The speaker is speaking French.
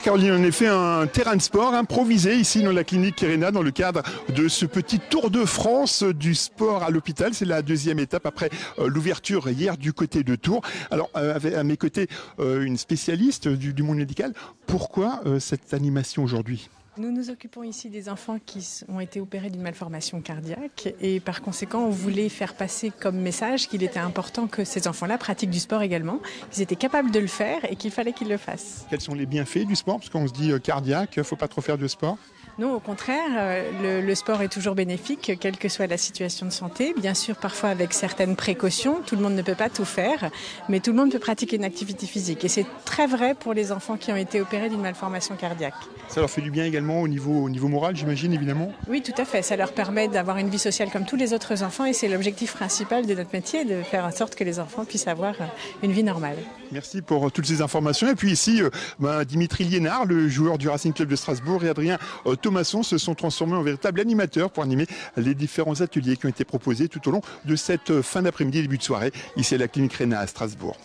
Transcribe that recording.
Caroline, on a fait un terrain de sport improvisé ici dans la clinique Kérena dans le cadre de ce petit tour de France du sport à l'hôpital. C'est la deuxième étape après l'ouverture hier du côté de Tours. Alors à mes côtés une spécialiste du monde médical. Pourquoi cette animation aujourd'hui ? Nous nous occupons ici des enfants qui ont été opérés d'une malformation cardiaque et par conséquent on voulait faire passer comme message qu'il était important que ces enfants-là pratiquent du sport également, qu'ils étaient capables de le faire et qu'il fallait qu'ils le fassent. Quels sont les bienfaits du sport ? Parce qu'on se dit cardiaque, il ne faut pas trop faire de sport. Non, au contraire, le sport est toujours bénéfique, quelle que soit la situation de santé. Bien sûr, parfois avec certaines précautions, tout le monde ne peut pas tout faire, mais tout le monde peut pratiquer une activité physique. Et c'est très vrai pour les enfants qui ont été opérés d'une malformation cardiaque. Ça leur fait du bien également au niveau moral, j'imagine, évidemment ? Oui, tout à fait. Ça leur permet d'avoir une vie sociale comme tous les autres enfants et c'est l'objectif principal de notre métier, de faire en sorte que les enfants puissent avoir une vie normale. Merci pour toutes ces informations. Et puis ici, Dimitri Liénard, le joueur du Racing Club de Strasbourg, et Adrien Thomasson se sont transformés en véritables animateurs pour animer les différents ateliers qui ont été proposés tout au long de cette fin d'après-midi, début de soirée, ici à la clinique Kérena à Strasbourg.